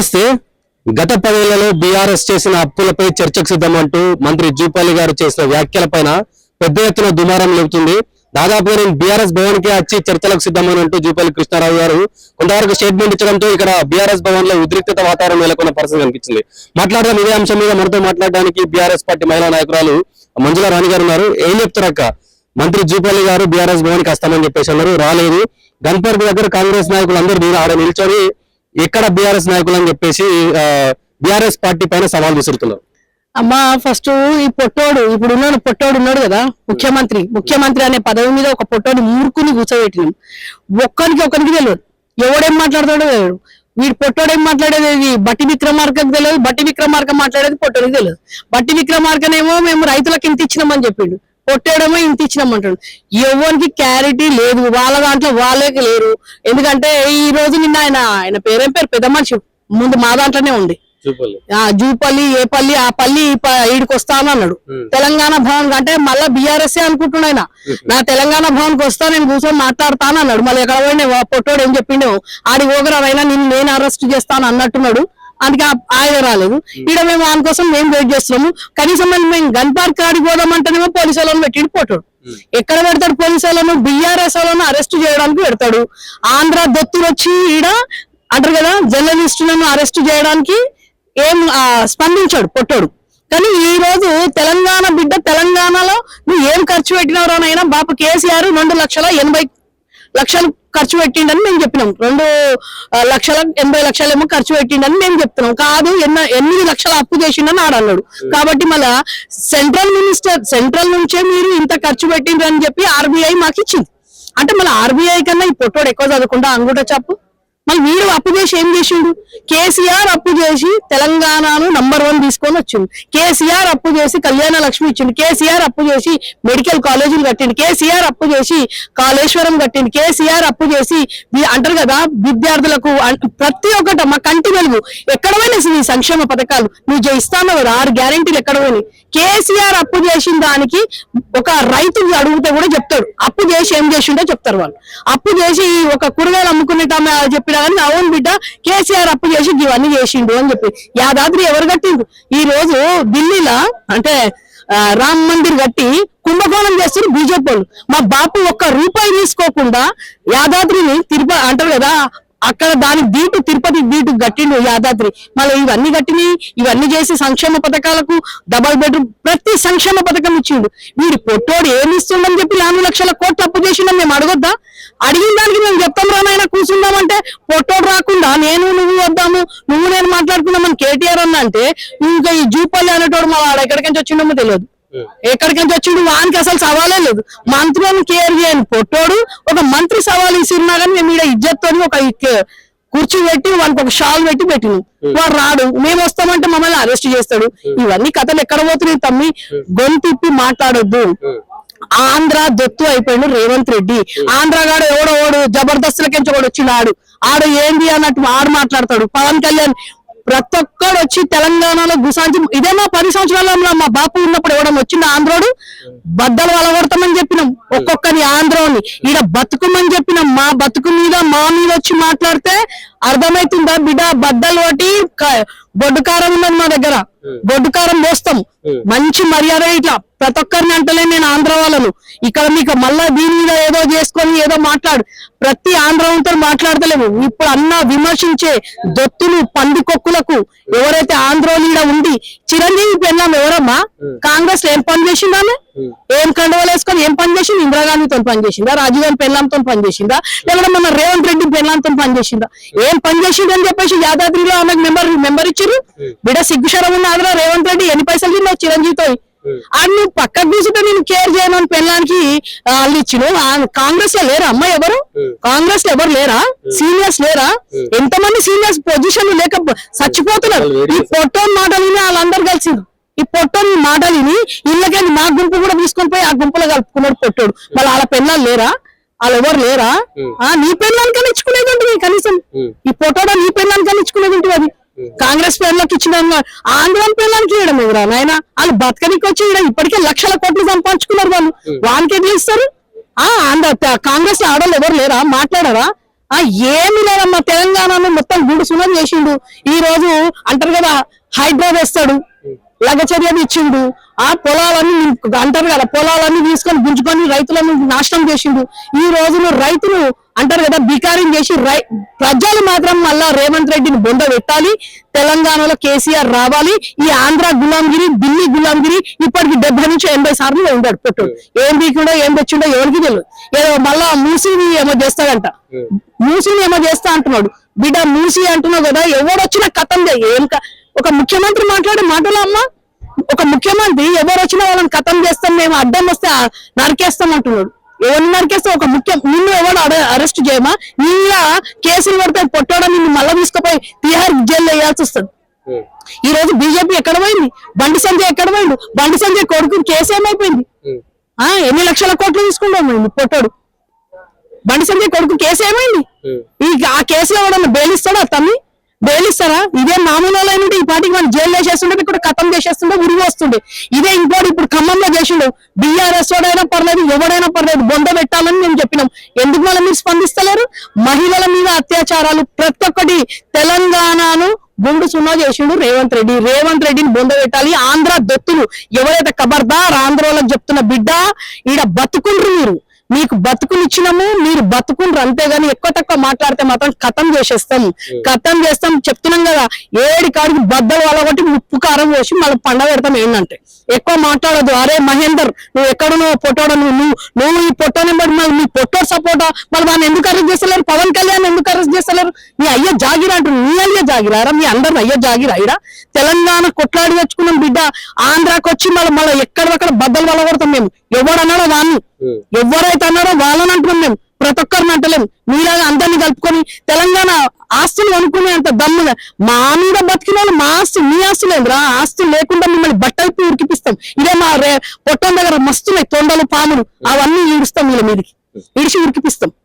నమస్తే. గత 10 ఏళ్లలో బీఆర్ఎస్ చేసిన అప్పులపై చర్చకు సిద్ధమంటూ మంత్రి జూపల్లి గారు చేసిన వ్యాఖ్యలపైన పెద్ద ఎత్తున దుమారం లేపుతుంది. దాదాపు నేను బీఆర్ఎస్ భవన్ కి వచ్చి చర్చలకు సిద్ధమనంటూ జూపల్లి కృష్ణారావు గారు కొంతవరకు స్టేట్మెంట్ ఇచ్చడంతో ఇక్కడ బీఆర్ఎస్ భవన్ లో ఉద్రిక్తత వాతావరణం నెలకొన్న పరిస్థితి కనిపించింది. మాట్లాడదాం ఇదే అంశం మీద. మనతో మాట్లాడడానికి బీఆర్ఎస్ పార్టీ మహిళా నాయకురాలు మంజుల రాణి గారు ఉన్నారు. ఏం చెప్తారక్క? మంత్రి జూపల్లి గారు బీఆర్ఎస్ భవన్ కి వస్తామని చెప్పేసి అన్నారు, రాలేదు. గన్పర్తి దగ్గర కాంగ్రెస్ నాయకులు అందరూ ఆడ నిల్చొని ఎక్కడ బీఆర్ఎస్ నాయకులు అని చెప్పేసి బీఆర్ఎస్ పార్టీ పైన సవాల్ విసురుతున్నారు. అమ్మా, ఫస్ట్ ఈ పొట్టోడు ఇప్పుడు పొట్టోడు ఉన్నాడు కదా, ముఖ్యమంత్రి అనే పదవి మీద ఒక పొట్టోడు మూర్ఖుని కూర్చోబెట్టినాం. ఒకరికి తెలియదు, ఎవడేం మాట్లాడతాడో తెలియదు. వీడు పొట్టోడు ఏం మాట్లాడేది బట్టి విక్రమార్కకు తెలియదు, బట్టి విక్రమార్క మాట్లాడేది పొట్టోడికి తెలియదు. బట్టి విక్రమార్కనేమో మేము రైతులకు ఇంత ఇచ్చినామని చెప్పిండు, పొట్టేడమో ఇంత ఇచ్చినామంటాడు. ఎవరికి క్లారిటీ లేదు, వాళ్ళ దాంట్లో వాళ్ళకి లేరు. ఎందుకంటే ఈ రోజు నిన్న ఆయన పేరేం పేరు పెద్ద మనిషి ముందు మా దాంట్లోనే ఉంది, జూపల్లి ఏ పల్లి ఆ పల్లి ఈడికి వస్తాను అన్నాడు. తెలంగాణ భవన్ అంటే మళ్ళా బీఆర్ఎస్ అనుకుంటున్నా ఆయన. నా తెలంగాణ భవన్ కి వస్తా, నేను కూర్చొని మాట్లాడతాను అన్నాడు. మళ్ళీ ఎక్కడ పోయినా పొట్టోడు ఏం చెప్పిండో, ఆడి ఓగరైనా నేను అరెస్ట్ చేస్తాను అన్నట్టున్నాడు. అందుకే ఆయన రాలేదు. ఇక్కడ మేము దానికోసం మేము వెయిట్ చేస్తున్నాము. కనీసం మేము గన్ పార్క్ కాడికి పోదామంటేనేమో పోలీసు వాళ్ళని పెట్టిండు పొట్టోడు. ఎక్కడ పెడతాడు పోలీసు వాళ్ళను? బీఆర్ఎస్ వాళ్ళను అరెస్ట్ చేయడానికి పెడతాడు. ఆంధ్ర దత్తులు వచ్చి ఈడ అంటారు కదా, జర్నలిస్టులను అరెస్ట్ చేయడానికి ఏం స్పందించాడు పొట్టోడు. కానీ ఈ రోజు తెలంగాణ బిడ్డ, తెలంగాణలో నువ్వు ఏం ఖర్చు పెట్టినవరోనైనా బాపు కేసీఆర్ 2,80,00,000 ఖర్చు పెట్టిండని మేము చెప్పినాం. 2,80,00,000 ఏమో ఖర్చు పెట్టిండని మేము చెప్తున్నాం. కాదు 8 లక్షల అప్పు చేసిండని ఆడన్నాడు. కాబట్టి మళ్ళా సెంట్రల్ నుంచే మీరు ఇంత ఖర్చు పెట్టిండ్రని చెప్పి ఆర్బీఐ మాకు ఇచ్చింది. అంటే మళ్ళీ ఆర్బీఐ కన్నా ఈ పొట్టోడు ఎక్కువ చదువుకుంటా అంగుట చెప్పు. మళ్ళీ వీడు అప్పు చేసి ఏం చేసిండు? కేసీఆర్ అప్పు చేసి తెలంగాణను నంబర్ 1 తీసుకొని వచ్చిండు. కేసీఆర్ అప్పు చేసి కళ్యాణ లక్ష్మి ఇచ్చిండు. కేసీఆర్ అప్పు చేసి మెడికల్ కాలేజీలు కట్టిండు. కేసీఆర్ అప్పు చేసి కాళేశ్వరం కట్టిండు. కేసీఆర్ అప్పు చేసి అంటారు కదా విద్యార్థులకు ప్రతి ఒక్కట మా కంటి వెలుగు ఎక్కడ పోయినాయి ఈ సంక్షేమ పథకాలు నువ్వు చేయిస్తాను కదా, 6 గ్యారెంటీలు ఎక్కడ పోయినాయి? కేసీఆర్ అప్పు చేసిన దానికి ఒక రైతు అడిగితే కూడా చెప్తాడు, అప్పు చేసి ఏం చేసిండో చెప్తారు వాళ్ళు. అప్పు చేసి ఒక కూరగాయలు అమ్ముకునేటమే చెప్పినా కానీ అవును బిడ్డ కేసీఆర్ అప్పు చేసి ఇవన్నీ చేసిండు అని చెప్పి. యాదాద్రి ఎవరు కట్టిండు? ఈ రోజు ఢిల్లీలో అంటే రామ్ మందిర్ కట్టి కుంభకోణం చేస్తారు బీజేపీ వాళ్ళు. మా బాపు ఒక్క రూపాయి తీసుకోకుండా యాదాద్రిని తిరుపతి అంటారు కదా, అక్కడ దాని బీటు తిరుపతి బీటు కట్టిండు యాదాద్రి. మళ్ళీ ఇవన్నీ కట్టిని ఇవన్నీ చేసి సంక్షేమ పథకాలకు డబల్ బెడ్రూమ్ ప్రతి సంక్షేమ పథకం ఇచ్చిండు. వీడి పొట్టోడు ఏమి ఇస్తుండని చెప్పి 4 లక్షల కోట్లు అప్పు చేసిండని మేము అడగొద్దా? అడిగిన దానికి మేము చెప్తాం రానైనా కూర్చుందామంటే పొట్టోడు రాకుండా నువ్వు వద్దాము నువ్వు నేను మాట్లాడుకుందామని కేటీఆర్ అన్న అంటే, ఇంకా ఈ జూపల్లి అనేటోడు మా వాడు ఎక్కడికి వచ్చిండమో తెలియదు. ఎక్కడికి వచ్చిండు వానికి అసలు సవాలే లేదు. మంత్రులను కేర్ చేయని పొట్టోడు ఒక మంత్రి సవాల్ ఇస్తున్నా కానీ మేము ఇక్కడ ఇజ్జత్ తోని ఒక కుర్చీ పెట్టి వానికి ఒక షాల్ పెట్టినాం. వాడు రాడు, మేము వస్తామంటే మమ్మల్ని అరెస్ట్ చేస్తాడు. ఇవన్నీ కథలు ఎక్కడ పోతున్నాయి తమ్మి? గొంతిప్పి మాట్లాడొద్దు. ఆంధ్ర దొత్తు అయిపోయిండు రేవంత్ రెడ్డి. ఆంధ్రగాడు ఎవడోడు జబర్దస్తులకించి కూడా వచ్చిండు. ఆడు ఏంది అన్నట్టు ఆడు మాట్లాడతాడు. పవన్ కళ్యాణ్ ప్రతి ఒక్కడు వచ్చి తెలంగాణలో గుసాంచి ఇదే మా 10 సంవత్సరాల మా బాపు ఉన్నప్పుడు ఎవడన్నా వచ్చిండు ఆంధ్రోడు బద్దలు వలగొడతామని చెప్పినాం. ఒక్కొక్కరి ఆంధ్రోని ఈడ బతుకుమని చెప్పినాం. మా బతుకు మీద మా మీద వచ్చి మాట్లాడితే అర్థమైతుందా బిడ్డ? బద్దలు ఒకటి బొడ్డుకారం ఉన్నది మా దగ్గర, బొడ్డుకారం పోస్తాం. మంచి మర్యాద ఇట్లా ప్రతి ఒక్కరిని అంటలే నేను ఆంధ్ర వాళ్ళను. ఇక్కడ మీకు మళ్ళా దీని మీద ఏదో చేసుకొని ఏదో మాట్లాడు, ప్రతి ఆంధ్రతో మాట్లాడతలేము. ఇప్పుడు అన్న విమర్శించే దొత్తులు పందికొక్కులకు ఎవరైతే ఆంధ్రోలీడ ఉండి చిరంజీవి పెళ్ళాం ఎవరమ్మా? కాంగ్రెస్ ఏం పని చేసిందామె? ఏం కండువలు వేసుకొని ఏం పని చేసింది? ఇందిరాగాంధీతో పని చేసిందా? రాజీవ్ గాంధీ పెళ్ళాంతో పని చేసిందా? లేకపోతే మన రేవంత్ రెడ్డి పెళ్ళాంతో పని చేసిందా? ఏం పని చేసిండు అని చెప్పేసి యాదాద్రిలో ఆమెకు మెంబర్ ఇచ్చారు. బిడ్డ సిగ్గుశరం ఉన్న రేవంత్ రెడ్డి ఎన్ని పైసలు తిన్నావు చిరంజీవితో? అది నువ్వు పక్కకు కూర్చుంటే నేను కేర్ చేయను అని పెళ్ళానికి వాళ్ళు ఇచ్చిన. కాంగ్రెస్ లో లేరా అమ్మ ఎవరు? కాంగ్రెస్ లో ఎవరు లేరా? సీనియర్స్ లేరా? ఎంతమంది సీనియర్స్ పొజిషన్ లేక చచ్చిపోతున్నారు. ఈ పొట్టోని మాటలు విని వాళ్ళందరూ కలిసింది. ఈ పొట్టోని మాటలు విని ఇళ్ళకెళ్ళి మా గుంపు కూడా తీసుకొని పోయి ఆ గుంపులో కలుపుకున్నాడు పొట్టోడు. మళ్ళీ వాళ్ళ పెళ్ళాలు లేరా? వాళ్ళు ఎవరు లేరా? నీ పెళ్ళానికన్నా ఇచ్చుకునేది ఉంటుంది కనీసం. ఈ పొట్టోడా నీ పెళ్ళానికన్నా ఇచ్చుకునేది ఉంటుంది. అది కాంగ్రెస్ పేర్లోకి ఇచ్చిన ఆంధ్ర పేర్లానికి ఇవ్వడం ఎవరా నాయన? వాళ్ళు బతకనికి వచ్చి ఇప్పటికే లక్షల కోట్లు సంపాదించుకున్నారు. వాళ్ళు వానికి ఎట్లా ఇస్తారు? ఆంధ్ర కాంగ్రెస్ లో ఆడవాళ్ళు ఎవరు లేరా? మాట్లాడారా? ఏమి లేదమ్మా, తెలంగాణను మొత్తం గుడి సున్నం చేసిండు. ఈ రోజు అంటారు కదా హైడ్రా వేస్తాడు, లగచర్యలు ఇచ్చిండు. ఆ పొలాలన్నీ అంటారు కదా, పొలాలన్నీ తీసుకొని గుంజుకొని రైతులను నాశనం చేసిండు. ఈ రోజున రైతులు అంటారు కదా బికారం చేసి ప్రజలు మాత్రం మళ్ళా రేవంత్ రెడ్డిని బొంద పెట్టాలి. తెలంగాణలో కేసీఆర్ రావాలి. ఈ ఆంధ్ర గులాంగిరి, ఢిల్లీ గులాంగిరి ఇప్పటికి 70 నుంచి 80 సార్లు ఉండాడు పొట్టుడు. ఏం బీకుండో ఏం తెచ్చిండో ఎవరికి తెలియదు. ఏదో మళ్ళా మూసీని ఏమో చేస్తాడంట, మూసీని ఏమో చేస్తా అంటున్నాడు. బిడ్డ మూసీ అంటున్నావు కదా, ఎవడొచ్చినా కథం ఏం ఒక ముఖ్యమంత్రి మాట్లాడే మాటలు అమ్మా. ఒక ముఖ్యమంత్రి ఎవరు వచ్చినా వాళ్ళని కథం చేస్తాం, మేము అడ్డం వస్తే నరికేస్తాం అంటున్నాడు. ఎవరిని నరికేస్తే ఒక నిన్ను ఎవరు అరెస్ట్ చేయమా? నీ కేసులు పడితే పొట్టడం నిన్ను మళ్ళీ తీసుకుపోయి తిహార్ జైల్లో వేయాల్సి వస్తుంది. ఈ రోజు బీజేపీ ఎక్కడ పోయింది? బండి సంజయ్ ఎక్కడ పోయిండు? బండి సంజయ్ కొడుకు కేసు ఏమైపోయింది? ఎన్ని లక్షల కోట్లు తీసుకుంటాం పొట్టాడు. బండి సంజయ్ కొడుకు కేసు ఏమైంది? ఆ కేసులో ఎవడన్నా బెయిలిస్తాడా? తమ్మి బెయిలిస్తారా? ఇదే మామూలు అయినట్టు ఈ పార్టీకి మనం జైలు వేసేస్తుండే, ఇక్కడ కథం చేసేస్తుండే, ఉరిగి వస్తుండే. ఇదే ఇంకోటి ఇప్పుడు ఖమ్మంలో చేసిండు. బీఆర్ఎస్ వాడైనా పర్లేదు, ఎవడైనా పర్లేదు, బొంద పెట్టాలని మేము చెప్పినాం. ఎందుకు మళ్ళీ మీరు స్పందిస్తలేరు? మహిళల మీద అత్యాచారాలు ప్రతి ఒక్కటి తెలంగాణను గుండు సున్నా చేసిండు రేవంత్ రెడ్డి. రేవంత్ రెడ్డిని బొంద పెట్టాలి. ఆంధ్ర దొత్తులు ఎవరైతే ఖబర్దార్ ఆంధ్రలోకి చెప్తున్న బిడ్డ, ఈడ బతుకుండ్రు మీరు, మీకు బతుకునిచ్చినాము, మీరు బతుకుండ్రు, అంతేగాని ఎక్కువ తక్కువ మాట్లాడితే మాత్రం కథం చేసేస్తాం, కథం చేస్తాం చెప్తున్నాం కదా. ఏడి కాడికి బద్దలు వాళ్ళబట్టి ఉప్పు కారం వేసి మళ్ళీ పండ పెడతాం. ఏంటంటే ఎక్కువ మాట్లాడదు. అరే మహేందర్ నువ్వు ఎక్కడున్నావు పొట్టోడ, నువ్వు ఈ పొట్టోని బట్టి మళ్ళీ మీ పొట్టోడు సపోర్టా? మళ్ళీ వాళ్ళని ఎందుకు అరెస్ట్ చేస్తలేరు? పవన్ కళ్యాణ్ ఎందుకు అరెస్ట్ చేస్తలేరు? మీ అయ్యో జాగిరా అంటున్నారు. మీ అయ్యో జాగిరారా? మీ అందరిని అయ్యో జాగిరా? ఇడా తెలంగాణ కొట్లాడి తెచ్చుకున్నాం బిడ్డ. ఆంధ్రాకి వచ్చి మళ్ళీ ఎక్కడక్కడ బద్దలు వల్ల కొడతాం మేము. ఎవడన్నాడో వాన్ని, ఎవరైతే అన్నారో వాళ్ళని అంటున్నాం మేము, ప్రతి ఒక్కరిని అంటలేము. మీలాగా అందరినీ కలుపుకొని తెలంగాణ ఆస్తులు అనుకునే అంత దమ్ముగా మా మీద బతికిన వాళ్ళు మా ఆస్తులు, మీ ఆస్తులు ఏంద్రా? ఆస్తులు లేకుండా మిమ్మల్ని బట్టలు ఉరికిపిస్తాం. ఇదే మా పొట్టం దగ్గర మస్తున్నాయి తొండలు, పాములు, అవన్నీ ఈడుస్తాం, వీళ్ళ మీదకి ఇడిచి ఉరికిపిస్తాం.